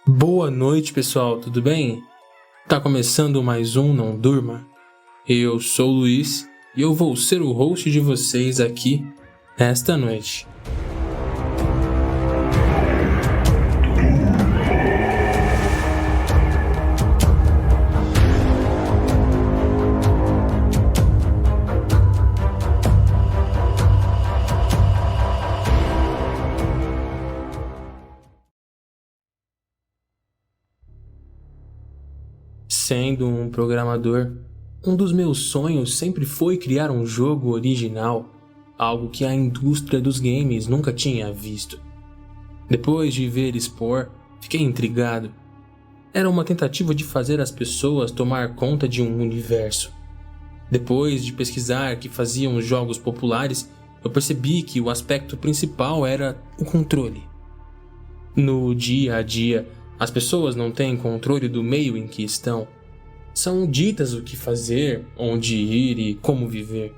Boa noite, pessoal, tudo bem? Tá começando mais um Não Durma. Eu sou o Luiz e eu vou ser o host de vocês aqui nesta noite. Sendo um programador, um dos meus sonhos sempre foi criar um jogo original, algo que a indústria dos games nunca tinha visto. Depois de ver Spore, fiquei intrigado. Era uma tentativa de fazer as pessoas tomar conta de um universo. Depois de pesquisar que faziam jogos populares, eu percebi que o aspecto principal era o controle. No dia a dia, as pessoas não têm controle do meio em que estão. São ditas o que fazer, onde ir e como viver.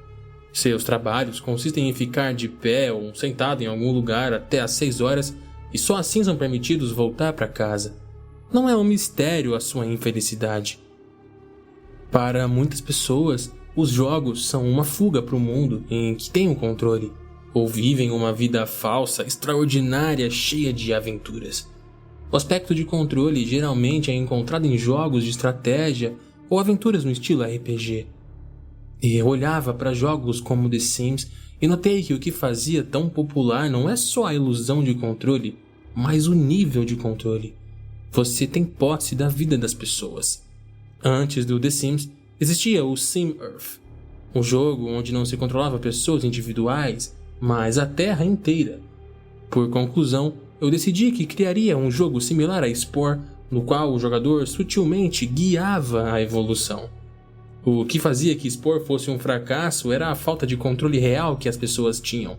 Seus trabalhos consistem em ficar de pé ou sentado em algum lugar até às 6 horas e só assim são permitidos voltar para casa. Não é um mistério a sua infelicidade. Para muitas pessoas, os jogos são uma fuga para o mundo em que têm o controle, ou vivem uma vida falsa, extraordinária, cheia de aventuras. O aspecto de controle geralmente é encontrado em jogos de estratégia ou aventuras no estilo RPG. E eu olhava para jogos como The Sims e notei que o que fazia tão popular não é só a ilusão de controle, mas o nível de controle. Você tem posse da vida das pessoas. Antes do The Sims, existia o Sim Earth, um jogo onde não se controlava pessoas individuais, mas a Terra inteira. Por conclusão, eu decidi que criaria um jogo similar a Spore, no qual o jogador sutilmente guiava a evolução. O que fazia que Spore fosse um fracasso era a falta de controle real que as pessoas tinham.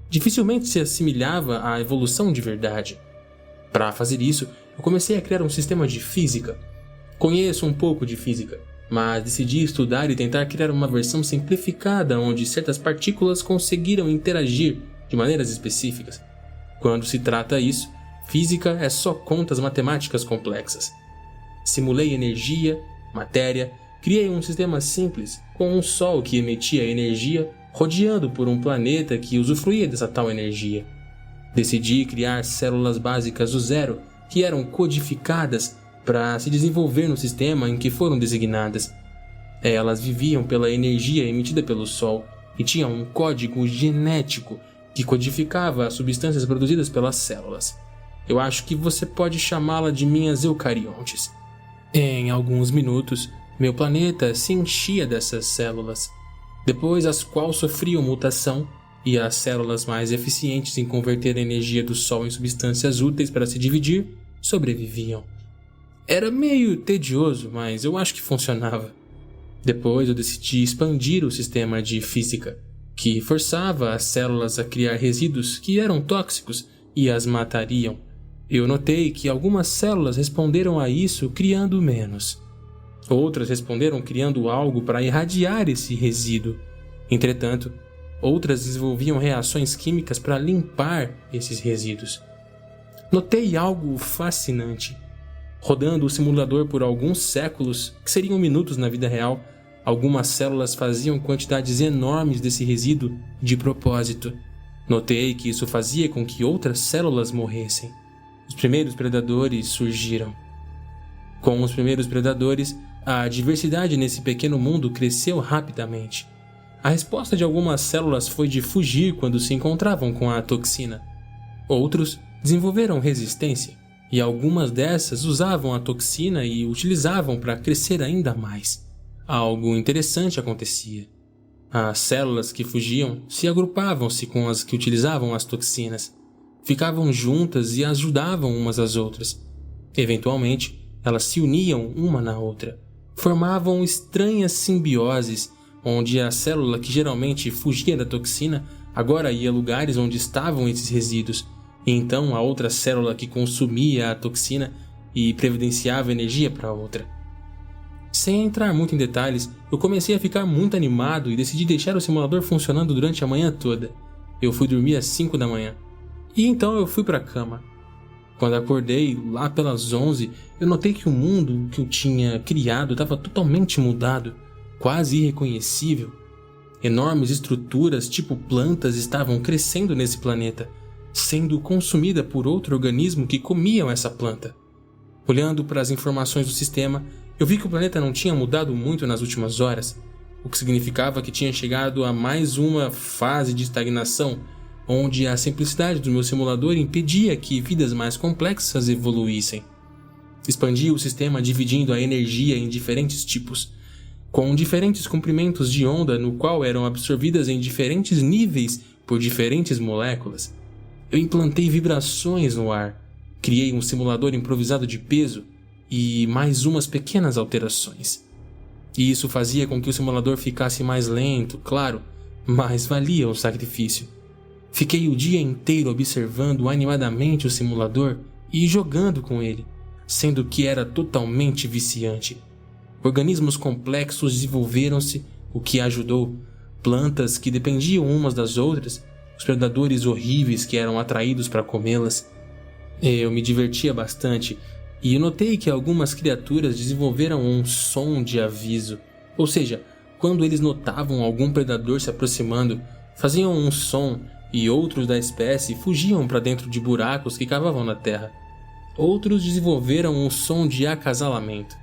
Dificilmente se assimilava à evolução de verdade. Para fazer isso, eu comecei a criar um sistema de física. Conheço um pouco de física, mas decidi estudar e tentar criar uma versão simplificada onde certas partículas conseguiram interagir de maneiras específicas. Quando se trata isso, física é só contas matemáticas complexas. Simulei energia, matéria, criei um sistema simples com um sol que emitia energia rodeando por um planeta que usufruía dessa tal energia. Decidi criar células básicas do zero que eram codificadas para se desenvolver no sistema em que foram designadas. Elas viviam pela energia emitida pelo sol e tinham um código genético que codificava as substâncias produzidas pelas células. Eu acho que você pode chamá-la de minhas eucariontes. Em alguns minutos, meu planeta se enchia dessas células, depois as quais sofriam mutação e as células mais eficientes em converter a energia do Sol em substâncias úteis para se dividir, sobreviviam. Era meio tedioso, mas eu acho que funcionava. Depois eu decidi expandir o sistema de física, que forçava as células a criar resíduos que eram tóxicos e as matariam. Eu notei que algumas células responderam a isso criando menos. Outras responderam criando algo para irradiar esse resíduo. Entretanto, outras desenvolviam reações químicas para limpar esses resíduos. Notei algo fascinante. Rodando o simulador por alguns séculos, que seriam minutos na vida real, algumas células faziam quantidades enormes desse resíduo de propósito. Notei que isso fazia com que outras células morressem. Os primeiros predadores surgiram. Com os primeiros predadores, a diversidade nesse pequeno mundo cresceu rapidamente. A resposta de algumas células foi de fugir quando se encontravam com a toxina. Outros desenvolveram resistência, e algumas dessas usavam a toxina e utilizavam para crescer ainda mais. Algo interessante acontecia. As células que fugiam se agrupavam-se com as que utilizavam as toxinas. Ficavam juntas e ajudavam umas às outras. Eventualmente, elas se uniam uma na outra. Formavam estranhas simbioses, onde a célula que geralmente fugia da toxina agora ia a lugares onde estavam esses resíduos, e então a outra célula que consumia a toxina e previdenciava energia para a outra. Sem entrar muito em detalhes, eu comecei a ficar muito animado e decidi deixar o simulador funcionando durante a manhã toda. Eu fui dormir às 5 da manhã. E então eu fui para a cama. Quando acordei, lá pelas 11, eu notei que o mundo que eu tinha criado estava totalmente mudado, quase irreconhecível. Enormes estruturas, tipo plantas, estavam crescendo nesse planeta, sendo consumida por outro organismo que comiam essa planta. Olhando para as informações do sistema, eu vi que o planeta não tinha mudado muito nas últimas horas, o que significava que tinha chegado a mais uma fase de estagnação, onde a simplicidade do meu simulador impedia que vidas mais complexas evoluíssem. Expandi o sistema dividindo a energia em diferentes tipos, com diferentes comprimentos de onda no qual eram absorvidas em diferentes níveis por diferentes moléculas. Eu implantei vibrações no ar, criei um simulador improvisado de peso e mais umas pequenas alterações. E isso fazia com que o simulador ficasse mais lento, claro, mas valia o sacrifício. Fiquei o dia inteiro observando animadamente o simulador e jogando com ele, sendo que era totalmente viciante. Organismos complexos desenvolveram-se, o que ajudou, plantas que dependiam umas das outras, os predadores horríveis que eram atraídos para comê-las. Eu me divertia bastante e notei que algumas criaturas desenvolveram um som de aviso, ou seja, quando eles notavam algum predador se aproximando, faziam um som e outros da espécie fugiam para dentro de buracos que cavavam na terra. Outros desenvolveram um som de acasalamento.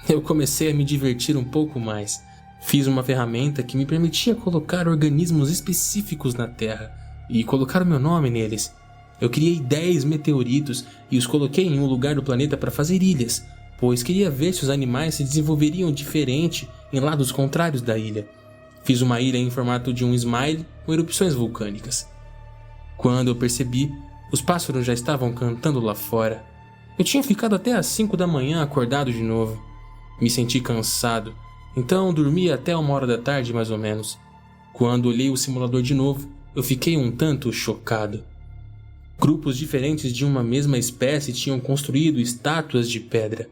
Eu comecei a me divertir um pouco mais. Fiz uma ferramenta que me permitia colocar organismos específicos na Terra e colocar o meu nome neles. Eu criei 10 meteoritos e os coloquei em um lugar do planeta para fazer ilhas, pois queria ver se os animais se desenvolveriam diferente em lados contrários da ilha. Fiz uma ilha em formato de um smile com erupções vulcânicas. Quando eu percebi, os pássaros já estavam cantando lá fora. Eu tinha ficado até às 5 da manhã acordado de novo. Me senti cansado, então dormi até 1h da tarde mais ou menos. Quando olhei o simulador de novo, eu fiquei um tanto chocado. Grupos diferentes de uma mesma espécie tinham construído estátuas de pedra,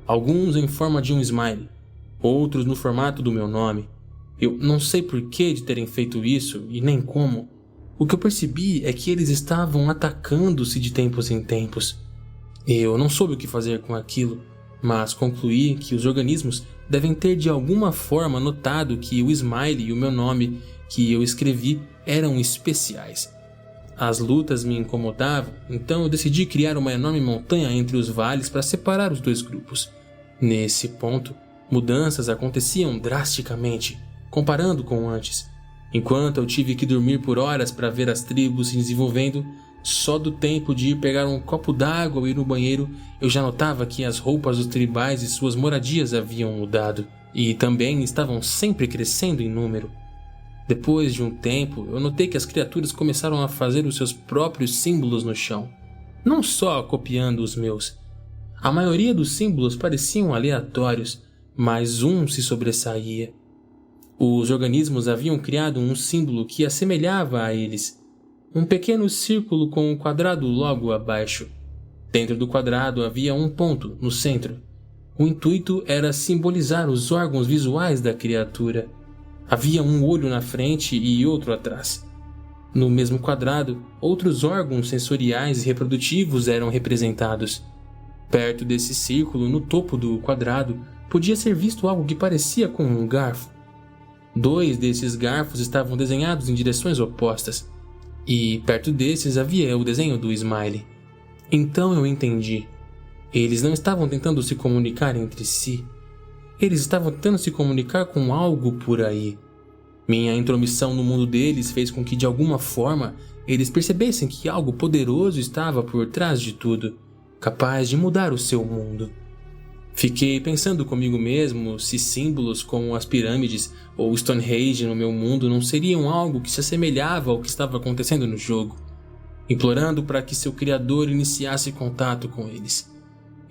alguns em forma de um smile, outros no formato do meu nome. Eu não sei por que de terem feito isso e nem como. O que eu percebi é que eles estavam atacando-se de tempos em tempos. Eu não soube o que fazer com aquilo, mas concluí que os organismos devem ter de alguma forma notado que o smile e o meu nome que eu escrevi eram especiais. As lutas me incomodavam, então eu decidi criar uma enorme montanha entre os vales para separar os dois grupos. Nesse ponto, mudanças aconteciam drasticamente, comparando com antes. Enquanto eu tive que dormir por horas para ver as tribos se desenvolvendo, só do tempo de ir pegar um copo d'água ou ir no banheiro, eu já notava que as roupas dos tribais e suas moradias haviam mudado, e também estavam sempre crescendo em número. Depois de um tempo, eu notei que as criaturas começaram a fazer os seus próprios símbolos no chão, não só copiando os meus. A maioria dos símbolos pareciam aleatórios, mas um se sobressaía. Os organismos haviam criado um símbolo que assemelhava a eles, um pequeno círculo com um quadrado logo abaixo. Dentro do quadrado havia um ponto no centro. O intuito era simbolizar os órgãos visuais da criatura. Havia um olho na frente e outro atrás. No mesmo quadrado, outros órgãos sensoriais e reprodutivos eram representados. Perto desse círculo, no topo do quadrado, podia ser visto algo que parecia com um garfo. 2 desses garfos estavam desenhados em direções opostas, e perto desses havia o desenho do smile. Então eu entendi. Eles não estavam tentando se comunicar entre si. Eles estavam tentando se comunicar com algo por aí. Minha intromissão no mundo deles fez com que, de alguma forma, eles percebessem que algo poderoso estava por trás de tudo, capaz de mudar o seu mundo. Fiquei pensando comigo mesmo se símbolos como as pirâmides ou Stonehenge no meu mundo não seriam algo que se assemelhava ao que estava acontecendo no jogo, implorando para que seu criador iniciasse contato com eles.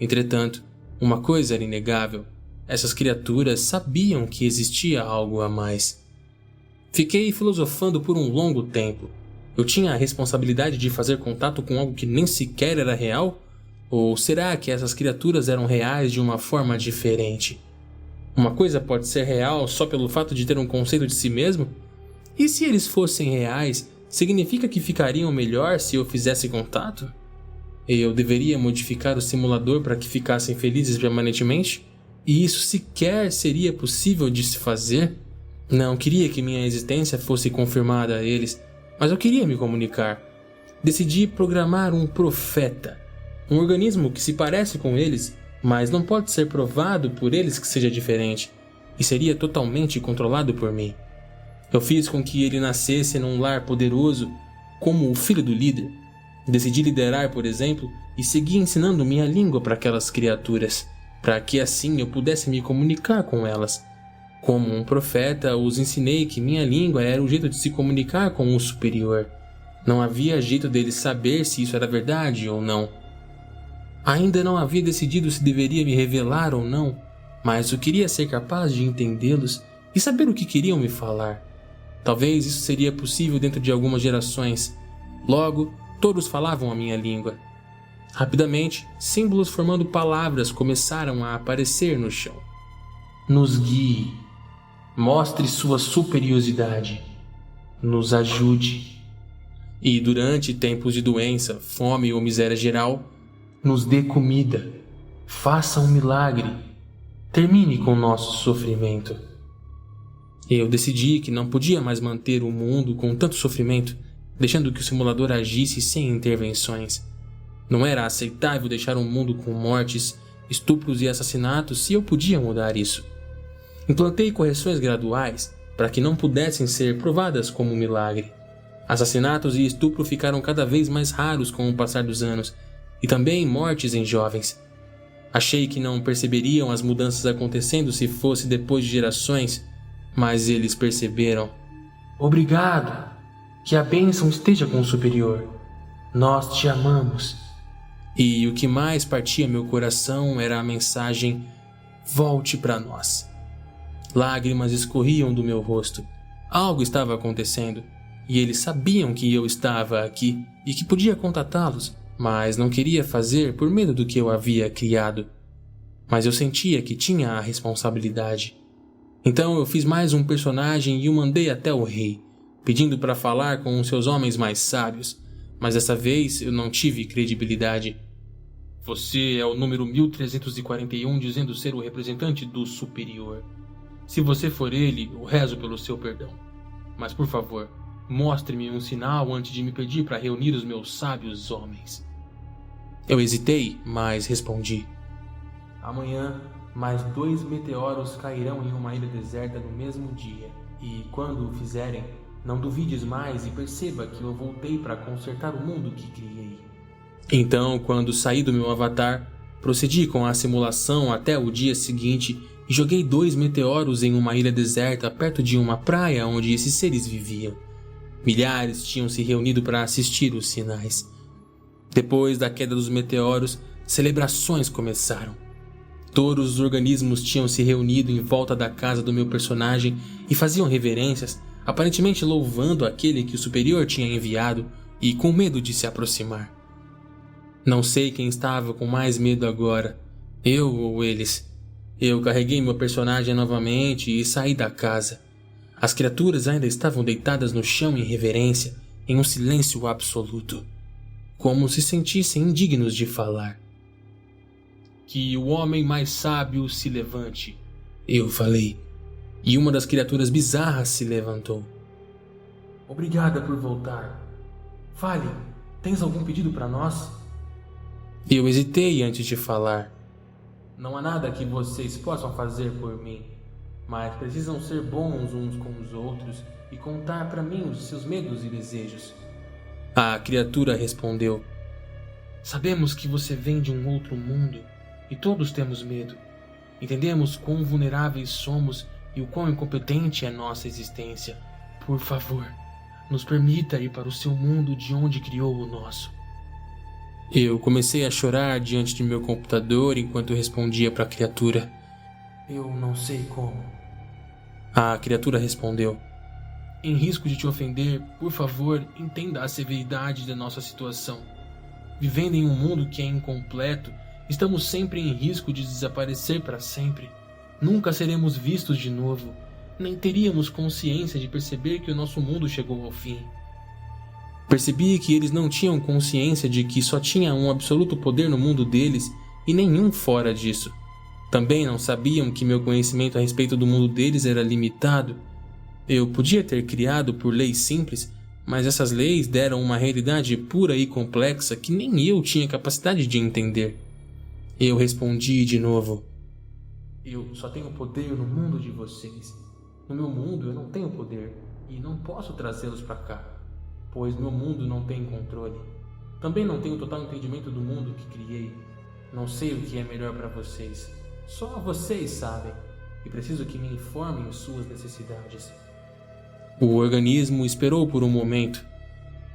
Entretanto, uma coisa era inegável: essas criaturas sabiam que existia algo a mais. Fiquei filosofando por um longo tempo. Eu tinha a responsabilidade de fazer contato com algo que nem sequer era real? Ou será que essas criaturas eram reais de uma forma diferente? Uma coisa pode ser real só pelo fato de ter um conceito de si mesmo? E se eles fossem reais, significa que ficariam melhor se eu fizesse contato? Eu deveria modificar o simulador para que ficassem felizes permanentemente? E isso sequer seria possível de se fazer? Não queria que minha existência fosse confirmada a eles, mas eu queria me comunicar. Decidi programar um profeta, um organismo que se parece com eles, mas não pode ser provado por eles que seja diferente, e seria totalmente controlado por mim. Eu fiz com que ele nascesse num lar poderoso, como o filho do líder. Decidi liderar, por exemplo, e segui ensinando minha língua para aquelas criaturas, para que assim eu pudesse me comunicar com elas. Como um profeta, os ensinei que minha língua era o jeito de se comunicar com o superior. Não havia jeito deles saber se isso era verdade ou não. Ainda não havia decidido se deveria me revelar ou não, mas eu queria ser capaz de entendê-los e saber o que queriam me falar. Talvez isso seria possível dentro de algumas gerações. Logo, todos falavam a minha língua. Rapidamente, símbolos formando palavras começaram a aparecer no chão. Nos guie. Mostre sua superioridade. Nos ajude. E durante tempos de doença, fome ou miséria geral, nos dê comida. Faça um milagre. Termine com nosso sofrimento. Eu decidi que não podia mais manter o mundo com tanto sofrimento, deixando que o simulador agisse sem intervenções. Não era aceitável deixar um mundo com mortes, estupros e assassinatos se eu podia mudar isso. Implantei correções graduais para que não pudessem ser provadas como um milagre. Assassinatos e estupro ficaram cada vez mais raros com o passar dos anos, e também mortes em jovens. Achei que não perceberiam as mudanças acontecendo se fosse depois de gerações, mas eles perceberam. Obrigado. Que a bênção esteja com o superior. Nós te amamos. E o que mais partia meu coração era a mensagem: volte para nós. Lágrimas escorriam do meu rosto. Algo estava acontecendo, e eles sabiam que eu estava aqui e que podia contatá-los, mas não queria fazer por medo do que eu havia criado. Mas eu sentia que tinha a responsabilidade. Então eu fiz mais um personagem e o mandei até o rei, pedindo para falar com os seus homens mais sábios, mas dessa vez eu não tive credibilidade. Você é o número 1341 dizendo ser o representante do superior. Se você for ele, eu rezo pelo seu perdão. Mas por favor, mostre-me um sinal antes de me pedir para reunir os meus sábios homens. Eu hesitei, mas respondi. Amanhã, mais 2 meteoros cairão em uma ilha deserta no mesmo dia, e quando o fizerem, não duvides mais e perceba que eu voltei para consertar o mundo que criei. Então, quando saí do meu avatar, procedi com a simulação até o dia seguinte e joguei 2 meteoros em uma ilha deserta perto de uma praia onde esses seres viviam. Milhares tinham se reunido para assistir os sinais. Depois da queda dos meteoros, celebrações começaram. Todos os organismos tinham se reunido em volta da casa do meu personagem e faziam reverências, aparentemente louvando aquele que o superior tinha enviado e com medo de se aproximar. Não sei quem estava com mais medo agora, eu ou eles. Eu carreguei meu personagem novamente e saí da casa. As criaturas ainda estavam deitadas no chão em reverência, em um silêncio absoluto, como se sentissem indignos de falar. Que o homem mais sábio se levante, eu falei, e uma das criaturas bizarras se levantou. Obrigada por voltar. Fale, tens algum pedido para nós? Eu hesitei antes de falar. Não há nada que vocês possam fazer por mim, mas precisam ser bons uns com os outros e contar para mim os seus medos e desejos. A criatura respondeu. Sabemos que você vem de um outro mundo e todos temos medo. Entendemos quão vulneráveis somos e o quão incompetente é nossa existência. Por favor, nos permita ir para o seu mundo de onde criou o nosso. Eu comecei a chorar diante de meu computador enquanto respondia para a criatura. Eu não sei como. A criatura respondeu. Em risco de te ofender, por favor, entenda a severidade da nossa situação. Vivendo em um mundo que é incompleto, estamos sempre em risco de desaparecer para sempre. Nunca seremos vistos de novo, nem teríamos consciência de perceber que o nosso mundo chegou ao fim. Percebi que eles não tinham consciência de que só tinha um absoluto poder no mundo deles e nenhum fora disso. Também não sabiam que meu conhecimento a respeito do mundo deles era limitado. Eu podia ter criado por leis simples, mas essas leis deram uma realidade pura e complexa que nem eu tinha capacidade de entender. Eu respondi de novo: eu só tenho poder no mundo de vocês. No meu mundo eu não tenho poder e não posso trazê-los para cá, pois meu mundo não tem controle. Também não tenho total entendimento do mundo que criei. Não sei o que é melhor para vocês. Só vocês sabem e preciso que me informem suas necessidades. O organismo esperou por um momento.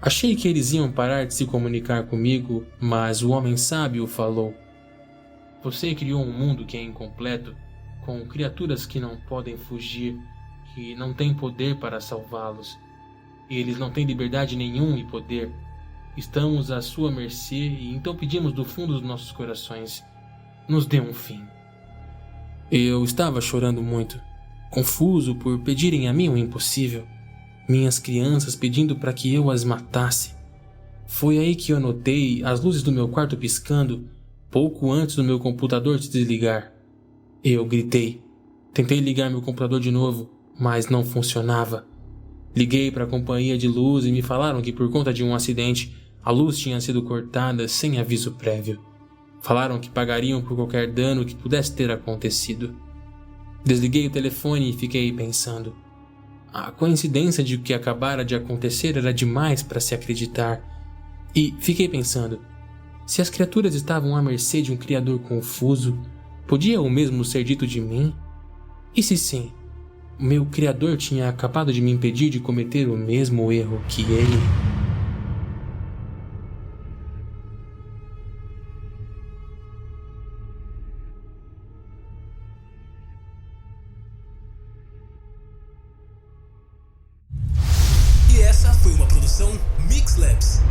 Achei que eles iam parar de se comunicar comigo, mas o homem sábio falou: você criou um mundo que é incompleto, com criaturas que não podem fugir, que não têm poder para salvá-los. Eles não têm liberdade nenhuma e poder. Estamos à sua mercê e então pedimos do fundo dos nossos corações: nos dê um fim. Eu estava chorando muito, confuso por pedirem a mim o impossível. Minhas crianças pedindo para que eu as matasse. Foi aí que eu notei as luzes do meu quarto piscando, pouco antes do meu computador se desligar. Eu gritei. Tentei ligar meu computador de novo, mas não funcionava. Liguei para a companhia de luz e me falaram que por conta de um acidente, a luz tinha sido cortada sem aviso prévio. Falaram que pagariam por qualquer dano que pudesse ter acontecido. Desliguei o telefone e fiquei pensando. A coincidência de o que acabara de acontecer era demais para se acreditar. E fiquei pensando, se as criaturas estavam à mercê de um criador confuso, podia o mesmo ser dito de mim? E se sim, meu criador tinha acabado de me impedir de cometer o mesmo erro que ele? E essa foi uma produção Mix Labs.